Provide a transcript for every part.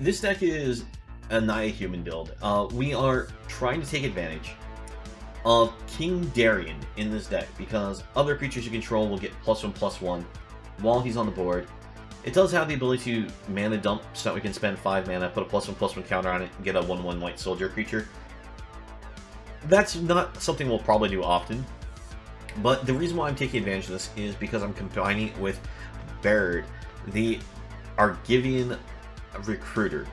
This deck is a Naya human build. We are trying to take advantage of King Darien in this deck because other creatures you control will get +1/+1 while he's on the board. It does have the ability to mana dump so that we can spend 5 mana, put a +1/+1 counter on it, and get a 1/1 white soldier creature. That's not something we'll probably do often, but the reason why I'm taking advantage of this is because I'm combining it with Baird, the Argivian Recruiter.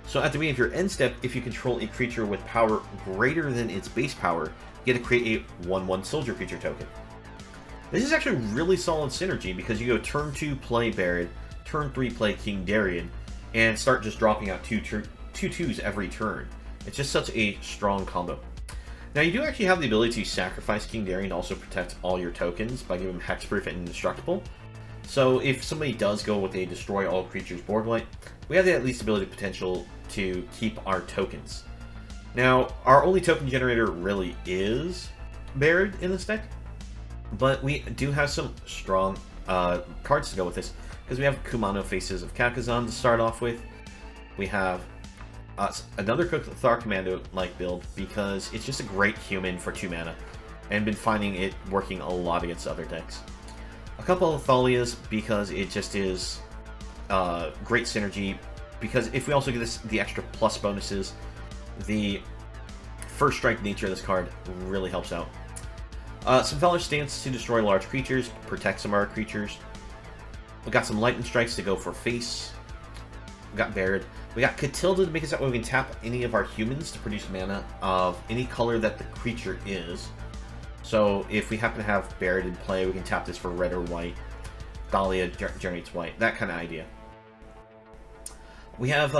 So at the beginning of your end step, if you control a creature with power greater than its base power, you get to create a 1/1 soldier creature token. This is actually really solid synergy because you go turn 2 play Baird, turn 3 play King Darien, and start just dropping out two 2/2s every turn. It's just such a strong combo. Now you do actually have the ability to sacrifice King Darien to also protect all your tokens by giving him hexproof and indestructible. So if somebody does go with a destroy all creatures board wipe, we have the at least ability potential to keep our tokens. Now, our only token generator really is Baird in this deck, but we do have some strong cards to go with this, because we have Kumano Faces of Kakazan to start off with. We have another Thar Commando-like build, because it's just a great human for 2 mana, and been finding it working a lot against other decks. A couple of Thalias, because it just is great synergy, because if we also get the extra plus bonuses, the first strike nature of this card really helps out. Some Valor Stance to destroy large creatures, protect some of our creatures. We got some Lightning Strikes to go for face. We got Baird. We got Catilda to make us that way we can tap any of our humans to produce mana of any color that the creature is. So if we happen to have Baird in play, we can tap this for red or white. Dahlia generates white, that kind of idea. We have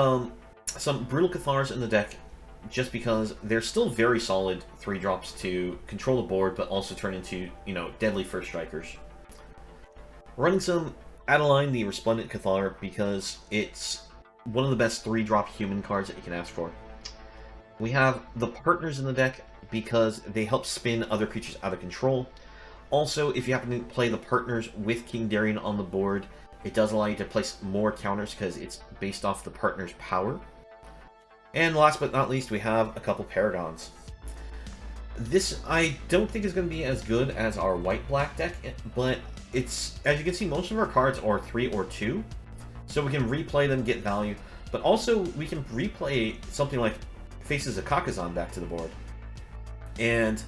some Brutal Cathars in the deck, just because they're still very solid 3-drops to control the board, but also turn into, deadly first strikers. We're running some Adeline, the Resplendent Cathar, because it's one of the best 3-drop human cards that you can ask for. We have the Partners in the deck, because they help spin other creatures out of control. Also, if you happen to play the Partners with King Darien on the board, it does allow you to place more counters because it's based off the Partner's power. And last but not least, we have a couple Paragons. This, I don't think, is going to be as good as our white-black deck, but it's, as you can see, most of our cards are 3 or 2, so we can replay them, get value, but also we can replay something like Faces of Kakazan back to the board, and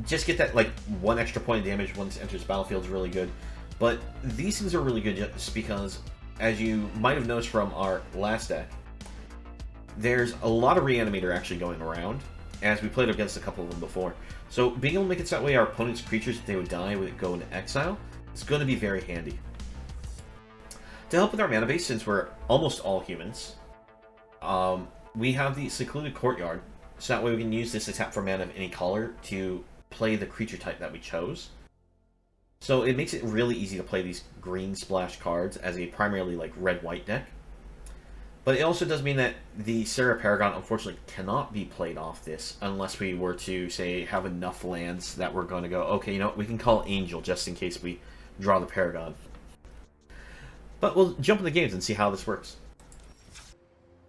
just get that, 1 extra point of damage once it enters the battlefield is really good. But these things are really good just because, as you might have noticed from our last deck, there's a lot of Reanimator actually going around, as we played against a couple of them before. So being able to make it so that way our opponent's creatures, if they would die, would go into exile, is going to be very handy. To help with our mana base, since we're almost all humans, we have the Secluded Courtyard, so that way we can use this to tap for mana of any color to play the creature type that we chose. So it makes it really easy to play these green splash cards as a primarily red-white deck. But it also does mean that the Serra Paragon unfortunately cannot be played off this unless we were to, say, have enough lands that we're going to go, okay, you know what, we can call Angel just in case we draw the Paragon. But we'll jump in the games and see how this works.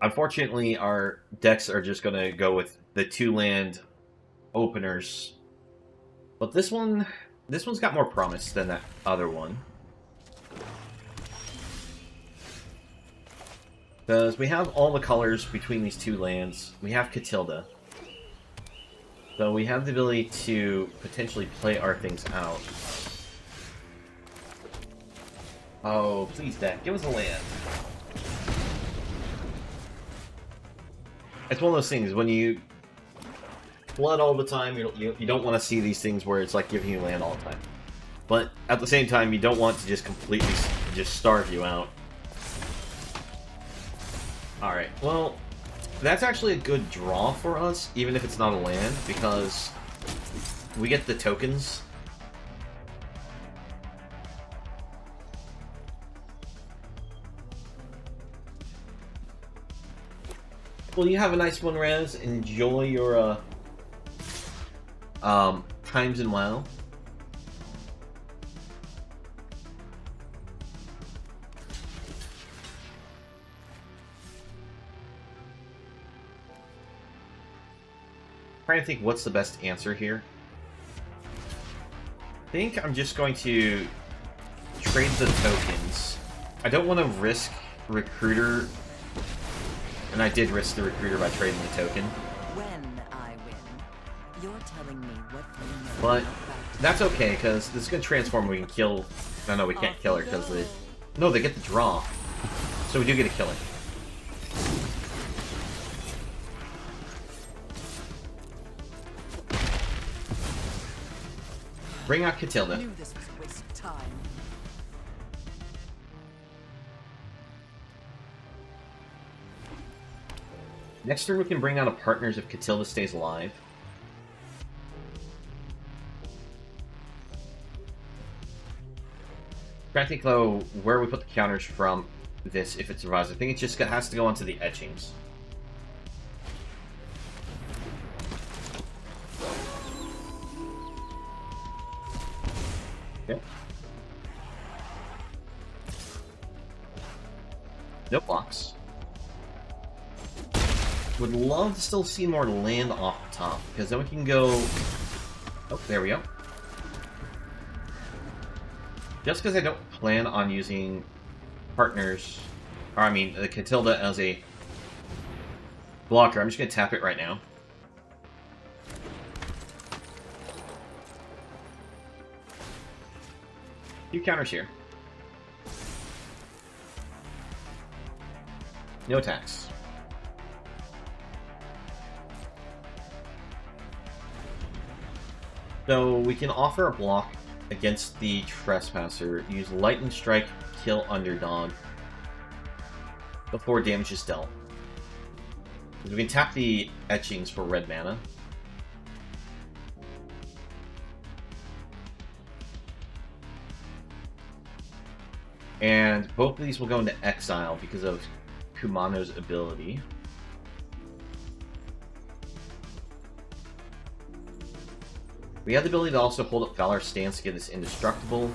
Unfortunately, our decks are just going to go with the 2-land openers. But this one's got more promise than that other one. Because we have all the colors between these 2 lands. We have Catilda. So we have the ability to potentially play our things out. Oh, please, deck, give us a land. It's one of those things, when you flood all the time, you don't want to see these things where it's like giving you land all the time. But at the same time, you don't want to just completely just starve you out. Alright, well, that's actually a good draw for us, even if it's not a land, because we get the tokens. Well, you have a nice one, Res. Enjoy your times in WoW. Trying to think what's the best answer here. I think I'm just going to trade the tokens. I don't want to risk Recruiter, and I did risk the Recruiter by trading the token. When I win, you're telling me what you know. But that's okay, because this is going to transform. We can kill... No, we can't kill her, because they... No, they get the draw. So we do get a killer. Bring out Catilda. I knew this was a waste of time. Next turn we can bring out a partners if Catilda stays alive. Trying to think though where we put the counters from this if it survives. I think it just has to go onto the etchings. Okay. No blocks. Would love to still see more land off the top, because then we can go... Oh, there we go. Just because I don't plan on using partners, or I mean, the Catilda as a blocker, I'm just going to tap it right now. Few counters here. No attacks. So we can offer a block against the Trespasser. Use Lightning Strike, kill Underdog before damage is dealt. We can tap the etchings for red mana. And both of these will go into exile because of Kumano's ability. We have the ability to also hold up Valor's Stance to get this indestructible.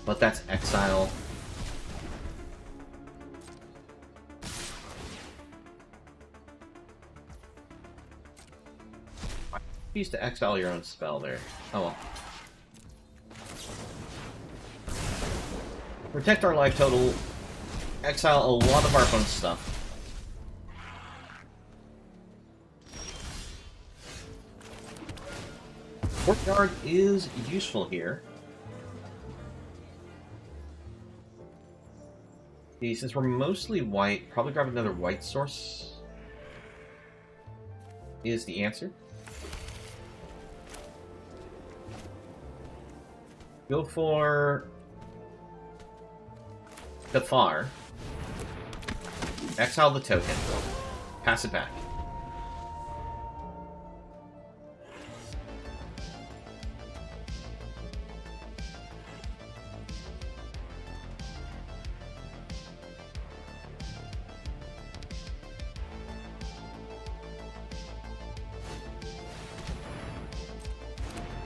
But that's exile. I used to exile your own spell there. Oh well. Protect our life total. Exile a lot of our opponent's stuff. Courtyard is useful here. See, since we're mostly white, probably grab another white source is the answer. Go for Cathar. Exile the token. Pass it back.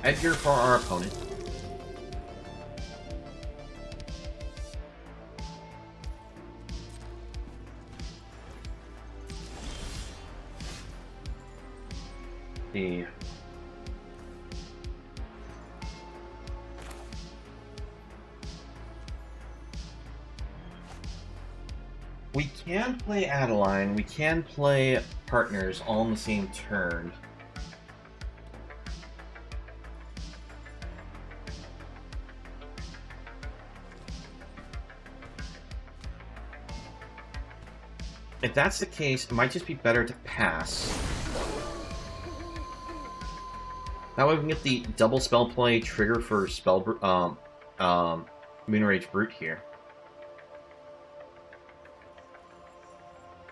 Edgar for our opponent. The we can play Adeline, we can play partners all on the same turn. If that's the case, it might just be better to pass. That way we can get the double spell play trigger for spell Moonrage Brute here.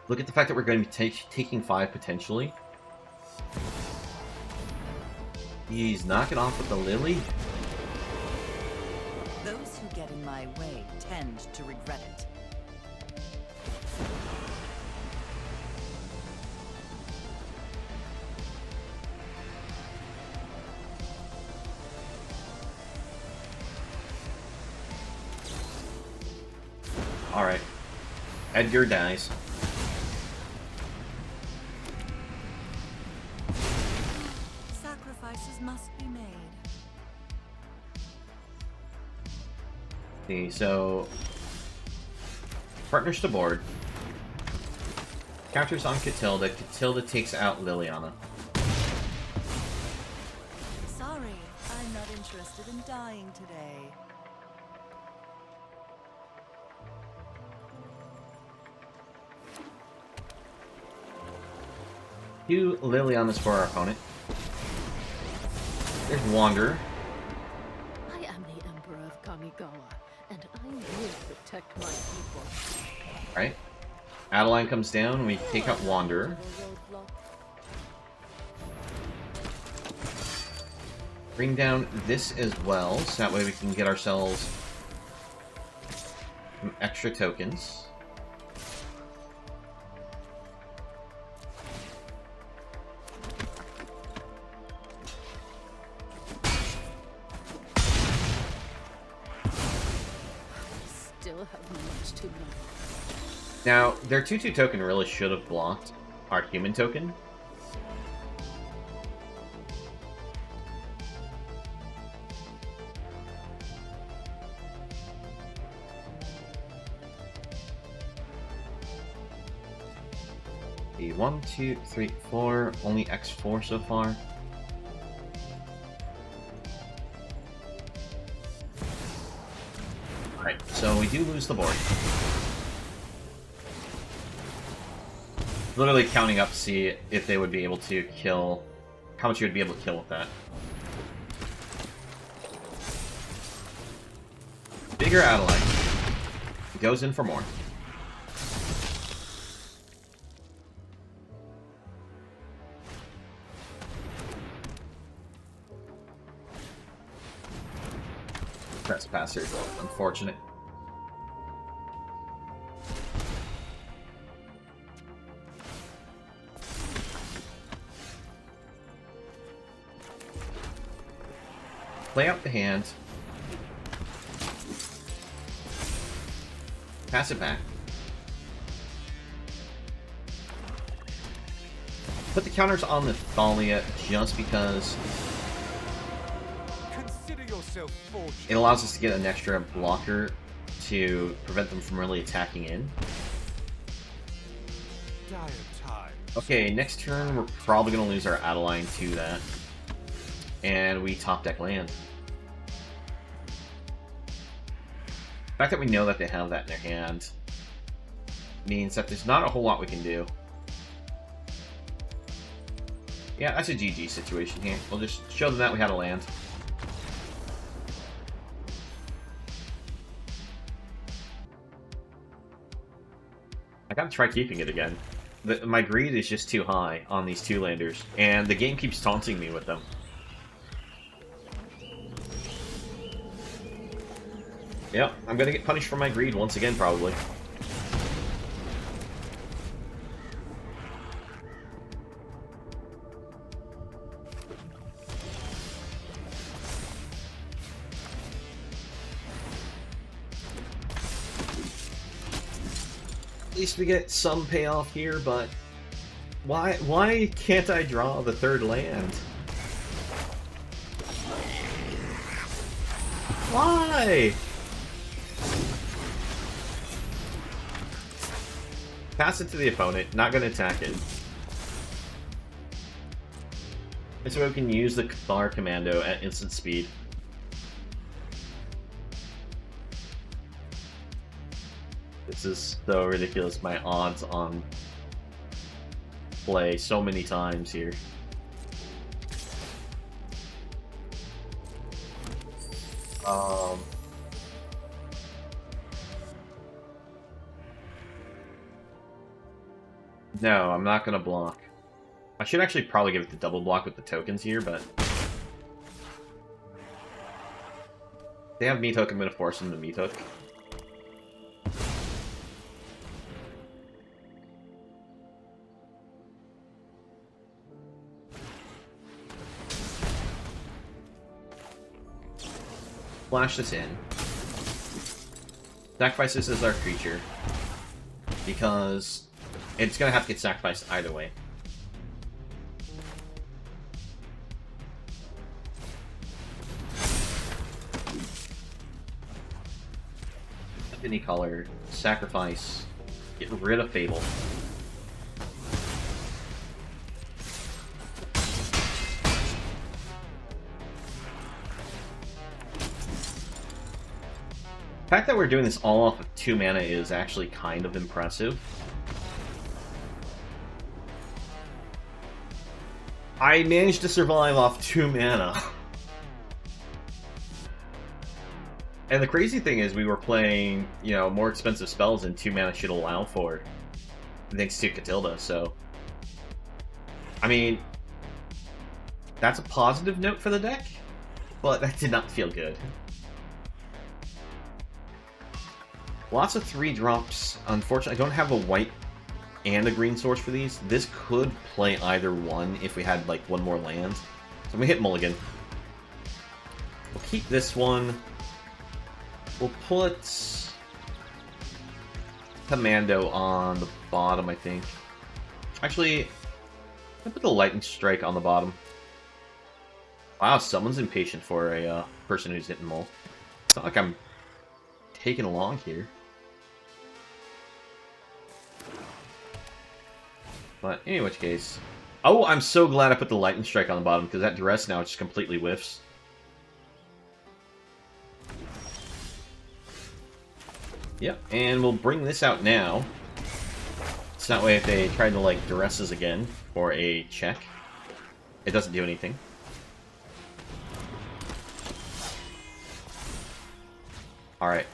Look at the fact that we're going to be taking 5 potentially. He's knocking off with the Lily. Those who get in my way tend to regret it. Alright. Edgar dies. See, so partners to board. Counters on Catilda. Catilda takes out Liliana. Sorry, I'm not interested in dying today. Two Lilianas for our opponent. There's Wander. I am the Emperor of Kamigawa, and I will protect my people. Alright. Adeline comes down, we take out Wanderer. Bring down this as well, so that way we can get ourselves some extra tokens. Still have much to learn. Now, their 2/2 token really should have blocked our human token. The 1, 2, 3, 4, only X4 so far. Alright, so we do lose the board. Literally counting up to see if they would be able to kill, how much you would be able to kill with that. Bigger Adeline. Goes in for more. Trespasser, unfortunate. Play out the hand. Pass it back. Put the counters on the Thalia just because it allows us to get an extra blocker to prevent them from really attacking in. Okay, next turn we're probably going to lose our Adeline to that. And we top deck land. The fact that we know that they have that in their hand means that there's not a whole lot we can do. Yeah, that's a GG situation here. We'll just show them that we had a land. I gotta try keeping it again. My greed is just too high on these two landers, and the game keeps taunting me with them. Yep, I'm gonna get punished for my greed once again, probably. At least we get some payoff here, but why can't I draw the third land? Why? Pass it to the opponent, not gonna attack it. And so we can use the Cathar Commando at instant speed. This is so ridiculous, my odds on play so many times here. No, I'm not gonna block. I should actually probably give it the double block with the tokens here, but they have meat hook, I'm gonna force them to meat hook. Flash this in. Sacrifice this as our creature, because it's gonna have to get sacrificed either way. Infinity Color, sacrifice, get rid of Fable. The fact that we're doing this all off of 2 mana is actually kind of impressive. I managed to survive off 2 mana. And the crazy thing is we were playing, you know, more expensive spells than 2 mana should allow for. Thanks to Catilda, so... I mean... That's a positive note for the deck, but that did not feel good. Lots of 3-drops. Unfortunately, I don't have a white and a green source for these. This could play either one if we had, like, one more land. So I'm gonna hit Mulligan. We'll keep this one. We'll put Commando on the bottom, I think. Actually, I'll put the Lightning Strike on the bottom. Wow, someone's impatient for a person who's hitting Mull. It's not like I'm taking along here. But in which case... Oh, I'm so glad I put the Lightning Strike on the bottom, because that Duress now just completely whiffs. Yep, and we'll bring this out now. So that way if they try to, like, Duresses again for a check, it doesn't do anything. Alright.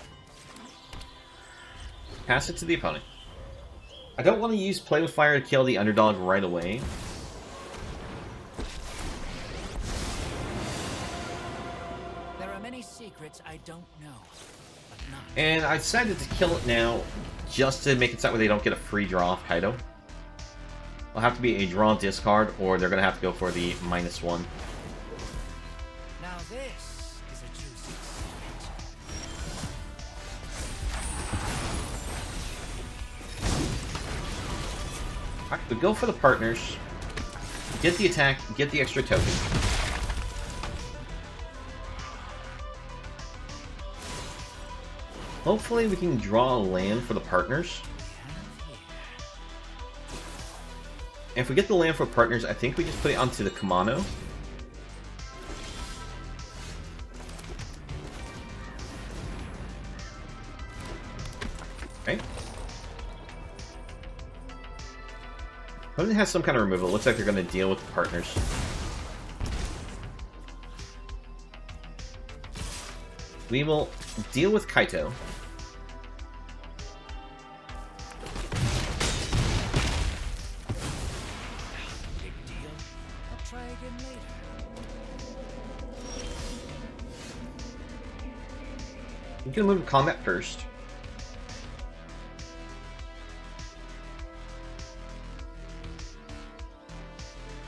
Pass it to the opponent. I don't want to use Play with Fire to kill the underdog right away. There are many secrets I don't know. And I decided to kill it now, just to make it so that way they don't get a free draw off Kaido. It'll have to be a draw discard, or they're going to have to go for the -1. Now this is a juicy secret. Alright, we go for the partners. Get the attack, get the extra token. Hopefully we can draw a land for the partners. And if we get the land for partners, I think we just put it onto the Kamano. Okay. Opponent has some kind of removal. It looks like they're going to deal with the partners. We will deal with Kaito. Big deal. I'll try again later. We can move to combat first.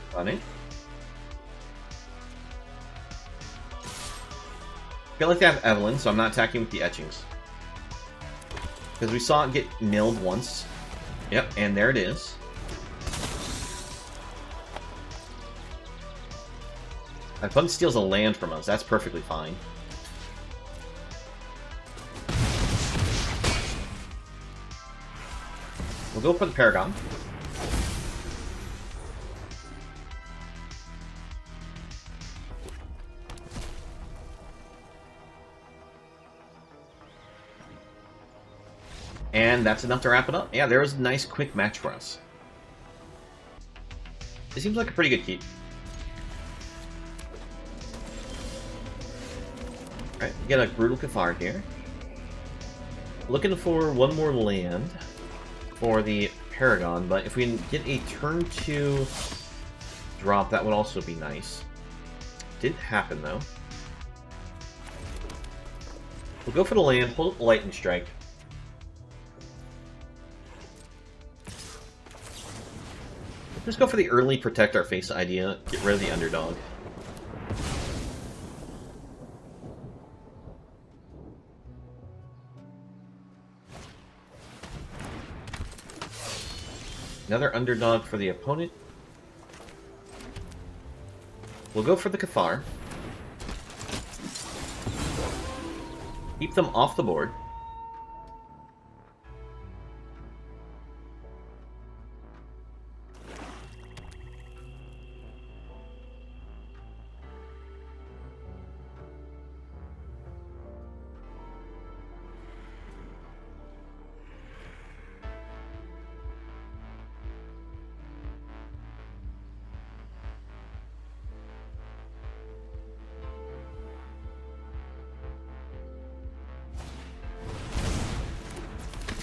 Funny. I feel like they have Evelyn, so I'm not attacking with the etchings. Because we saw it get milled once. Yep, and there it is. My opponent steals a land from us. That's perfectly fine. We'll go for the Paragon. And that's enough to wrap it up. Yeah, there was a nice quick match for us. It seems like a pretty good keep. Alright, we get a Brutal Cathar here. Looking for one more land for the Paragon, but if we can get a turn 2 drop, that would also be nice. Didn't happen, though. We'll go for the land, pull up Lightning Strike. Just go for the early protect our face idea, get rid of the underdog. Another underdog for the opponent. We'll go for the Cathar. Keep them off the board.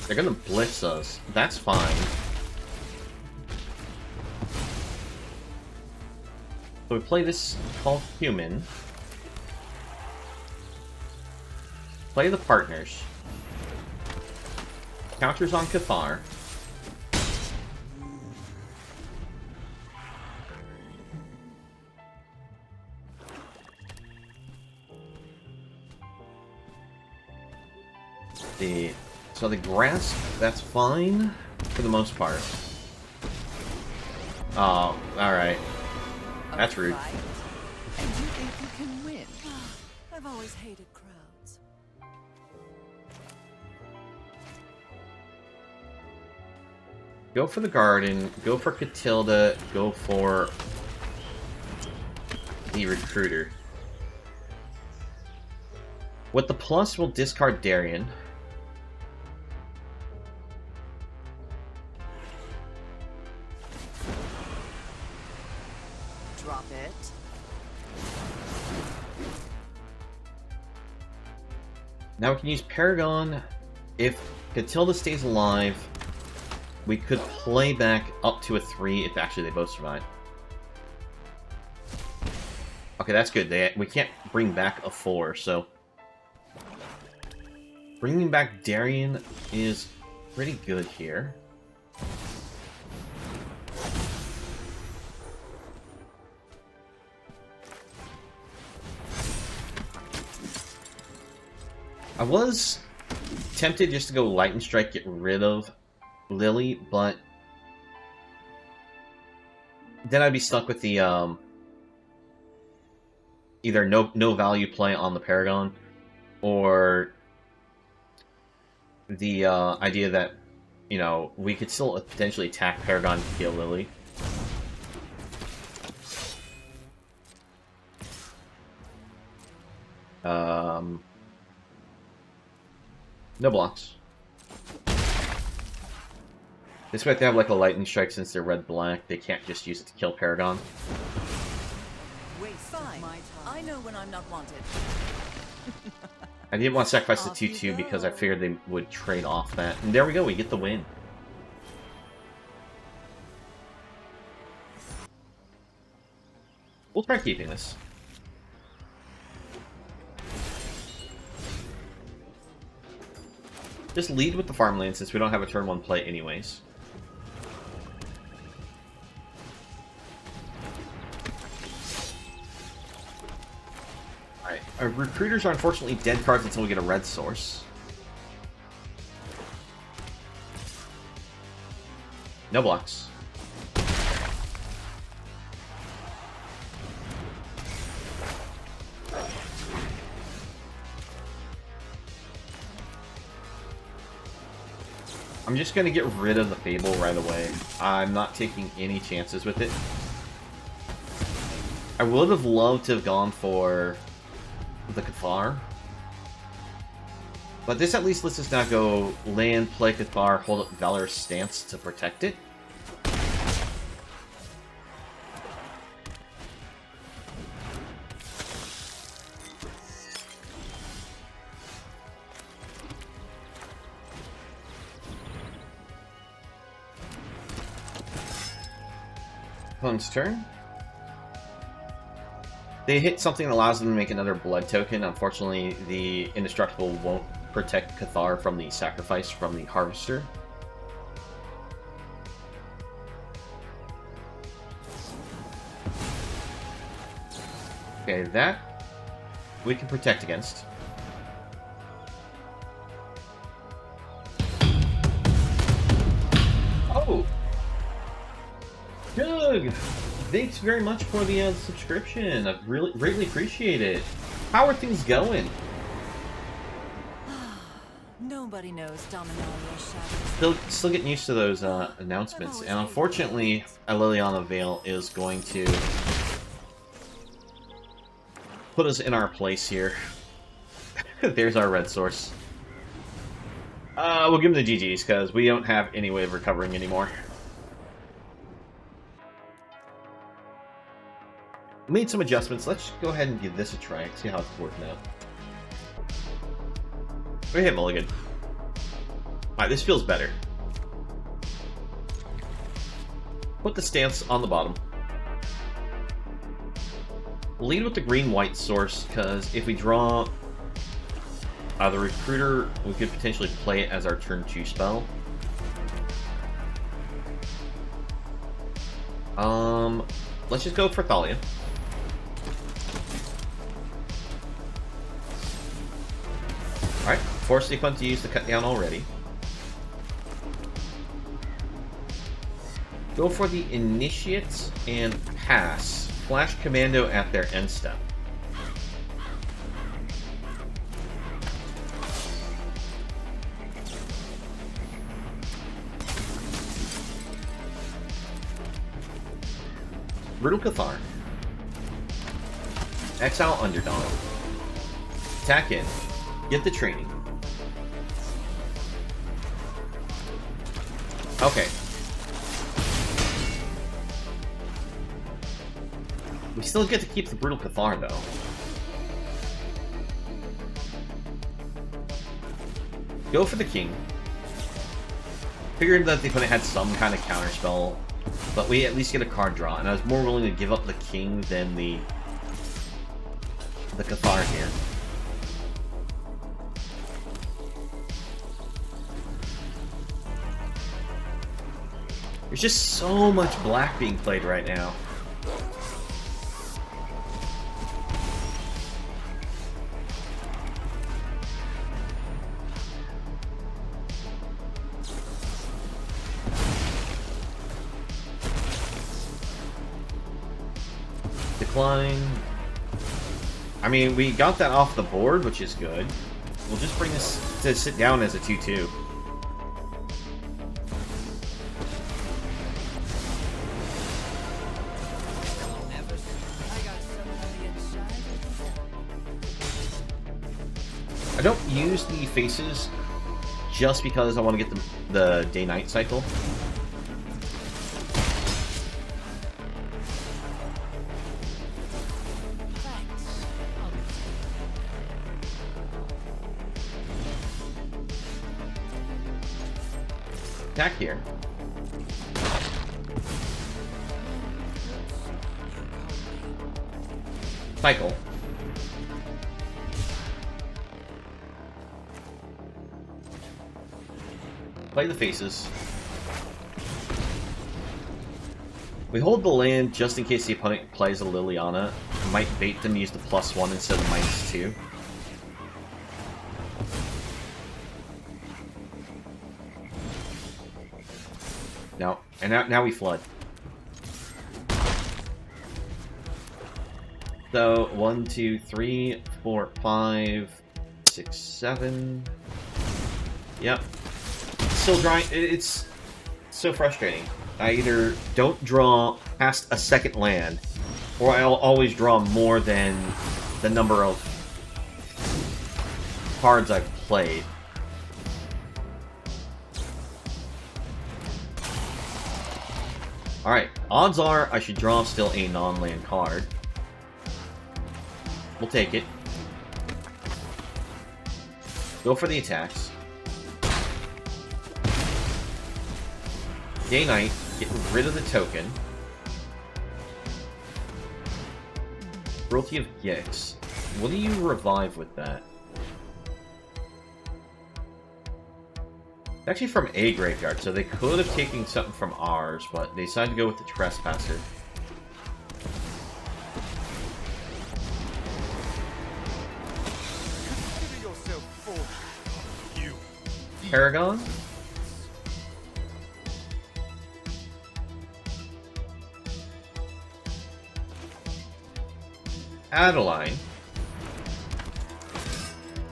They're gonna blitz us. That's fine. So we play this called Human. Play the partners. Counters on Cathar. So the grass, that's fine for the most part. Oh, alright. That's rude. Right. And you think you can win? I've always hated crowds. Go for the garden, go for Catilda, go for the recruiter. With the plus, we'll discard Darien. Drop it. Now we can use Paragon. If Catilda stays alive, we could play back up to a 3 if actually they both survive. Okay, that's good. We can't bring back a 4, so... Bringing back Darien is pretty good here. I was tempted just to go Lightning Strike, get rid of Lily, but then I'd be stuck with the either no value play on the Paragon, or the idea that, you know, we could still potentially attack Paragon to kill Lily. No blocks. This way they have like a Lightning Strike since they're red-black. They can't just use it to kill Paragon. Wait, fine. I know when I'm not wanted. I didn't want to sacrifice the 2/2 because I figured they would trade off that. And there we go, we get the win. We'll try keeping this. Just lead with the farmland since we don't have a turn 1 play anyways. Alright, our recruiters are unfortunately dead cards until we get a red source. No blocks. I'm just going to get rid of the Fable right away. I'm not taking any chances with it. I would have loved to have gone for the Cathar. But this at least lets us now go land, play Cathar, hold up Valor's Stance to protect it. Opponent's turn. They hit something that allows them to make another blood token. Unfortunately, the Indestructible won't protect Cathar from the sacrifice from the Harvester. Okay, that we can protect against. Oh! Doug! Thanks very much for the subscription. I really greatly appreciate it. How are things going? Nobody knows Dominalia's shadows. Still getting used to those announcements, and unfortunately, Liliana Vale is going to put us in our place here. There's our red source. We'll give him the GGs because we don't have any way of recovering anymore. Made some adjustments. Let's go ahead and give this a try and see how it's working out. We hit mulligan. Alright, this feels better. Put the stance on the bottom. Lead with the green-white source, because if we draw the Recruiter, we could potentially play it as our turn 2 spell. Let's just go for Thalia. Alright, force sequence to use the cut down already. Go for the Initiates and pass. Flash Commando at their end step. Brutal Cathar. Exile Underdog. Attack in. Get the training. Okay. We still get to keep the Brutal Cathar, though. Go for the King. Figured that the opponent had some kind of counterspell, but we at least get a card draw, and I was more willing to give up the King than the Cathar here. There's just so much black being played right now. Decline. I mean, we got that off the board, which is good. We'll just bring this to sit down as a 2/2. I don't use the faces just because I want to get the day-night cycle. Attack here. Cycle. Play the faces. We hold the land just in case the opponent plays a Liliana. Might bait them to use the +1 instead of -2. No, and now we flood. So 1, 2, 3, 4, 5, 6, 7. Yep. Still drawing. It's so frustrating. I either don't draw past a second land, or I'll always draw more than the number of cards I've played. Alright, odds are I should draw still a non-land card. We'll take it. Go for the attacks. Day Night, get rid of the token. Cruelty of Gix. What do you revive with that? It's actually from a graveyard, so they could have taken something from ours, but they decided to go with the Trespasser. Consider yourself fortunate. You. Paragon? Adeline.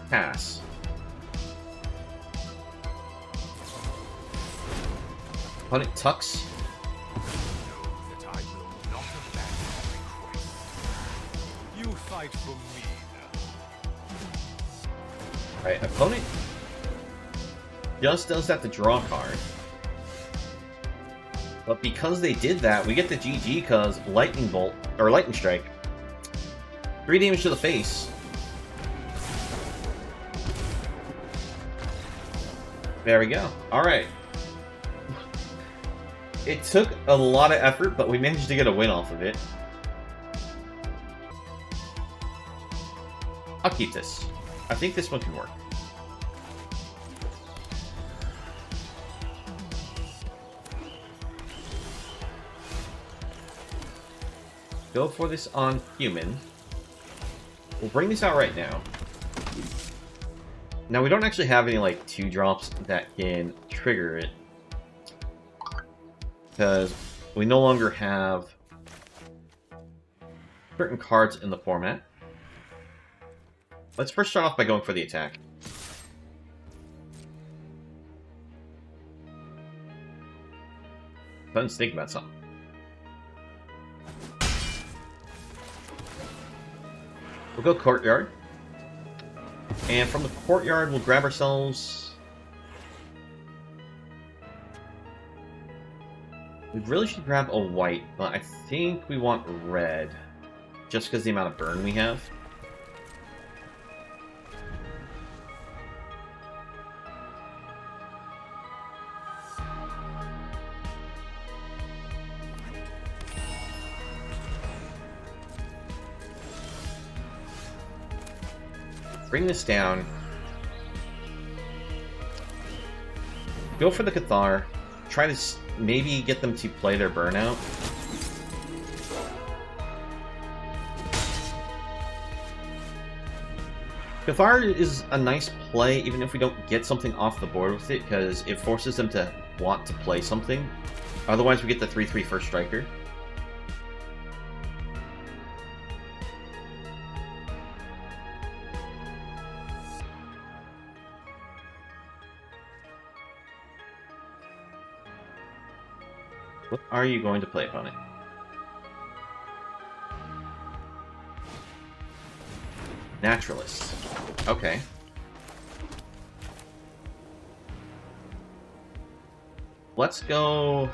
Pass. Opponent tucks. Know that I will not abandon my request. You fight for me now. Right, opponent just does have to draw a card. But because they did that, we get the GG because Lightning Bolt, or Lightning Strike. 3 damage to the face. There we go. Alright. It took a lot of effort, but we managed to get a win off of it. I'll keep this. I think this one can work. Go for this on human. We'll bring this out right now. Now, we don't actually have any, like, 2-drops that can trigger it. Because we no longer have certain cards in the format. Let's first start off by going for the attack. Let's think about something. We'll go courtyard. And from the courtyard, we'll grab ourselves... We really should grab a white, but I think we want red. Just because the amount of burn we have. Bring this down. Go for the Cathar. Try to maybe get them to play their burnout. Cathar is a nice play, even if we don't get something off the board with it, because it forces them to want to play something. Otherwise, we get the 3/3 first striker. What are you going to play, opponent? Naturalist. Okay. Let's go...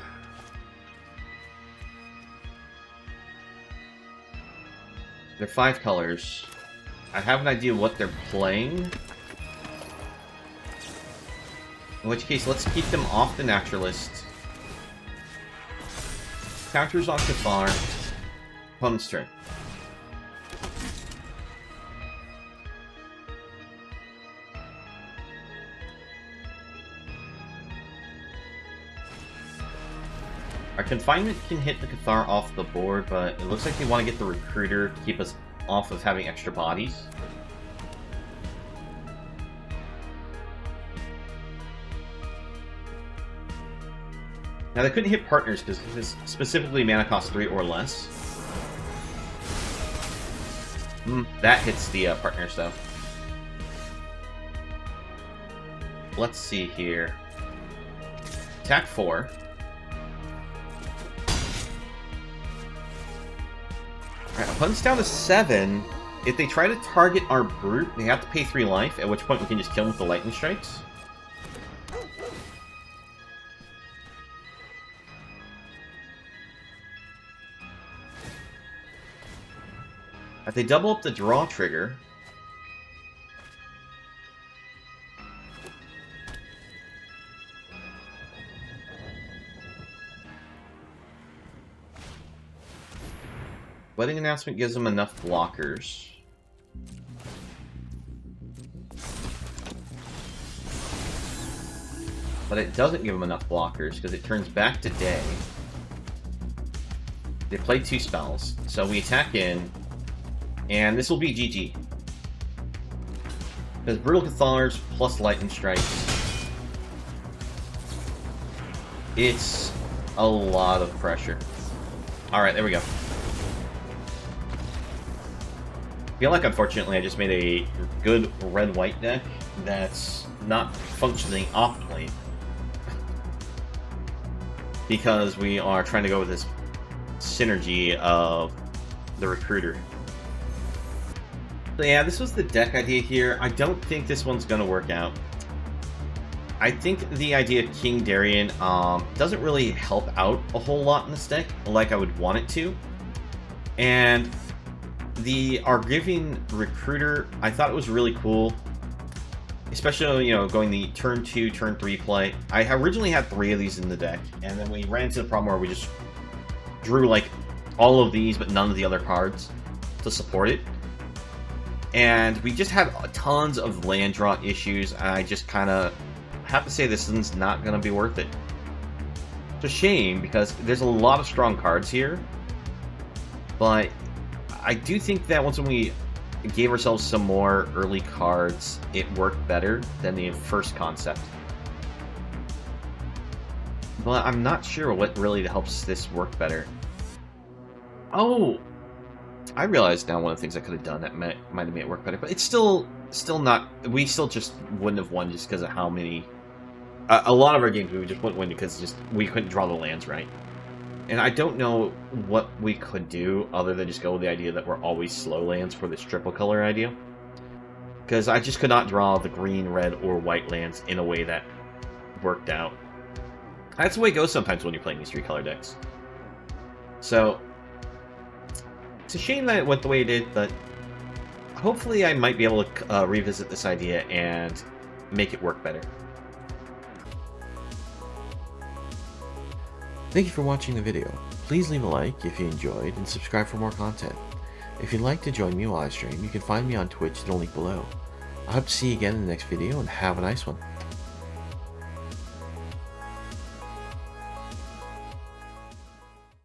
They're 5 colors. I have an idea what they're playing. In which case, let's keep them off the Naturalist. Counters on Cathar. Opponent's turn. Our confinement can hit the Cathar off the board, but it looks like they want to get the Recruiter to keep us off of having extra bodies. Now, they couldn't hit partners because this specifically mana cost 3 or less. That hits the partners, though. Let's see here. Attack 4. Alright, opponent's down to 7. If they try to target our Brute, they have to pay 3 life, at which point we can just kill them with the Lightning Strikes. If they double up the draw trigger... Wedding Announcement gives them enough blockers. But it doesn't give them enough blockers, because it turns back to day. They play 2 spells, so we attack in, and this will be GG. Because Brutal Cathars plus Lightning Strikes. It's a lot of pressure. Alright, there we go. I feel like, unfortunately, I just made a good red-white deck that's not functioning optimally. Because we are trying to go with this synergy of the Recruiter. So yeah, this was the deck idea here. I don't think this one's going to work out. I think the idea of King Darien doesn't really help out a whole lot in this deck, like I would want it to. And the Argivian Recruiter, I thought it was really cool. especially, you know, going the turn 2, turn 3 play. I originally had 3 of these in the deck, and then we ran into the problem where we just drew, like, all of these, but none of the other cards to support it. And we just had tons of land draw issues, and I just kind of have to say this one's not going to be worth it. It's a shame, because there's a lot of strong cards here, but I do think that once we gave ourselves some more early cards, it worked better than the first concept. But I'm not sure what really helps this work better. Oh! I realized now one of the things I could have done that might have made it work better, but it's still not... We still just wouldn't have won just because of how many... a lot of our games we just wouldn't win because just we couldn't draw the lands right. And I don't know what we could do other than just go with the idea that we're always slow lands for this triple color idea. Because I just could not draw the green, red, or white lands in a way that worked out. That's the way it goes sometimes when you're playing these 3-color decks. So, it's a shame that it went the way it did, but hopefully I might be able to revisit this idea and make it work better. Thank you for watching the video. Please leave a like if you enjoyed and subscribe for more content. If you'd like to join me live stream, you can find me on Twitch, the link below. I hope to see you again in the next video and have a nice one.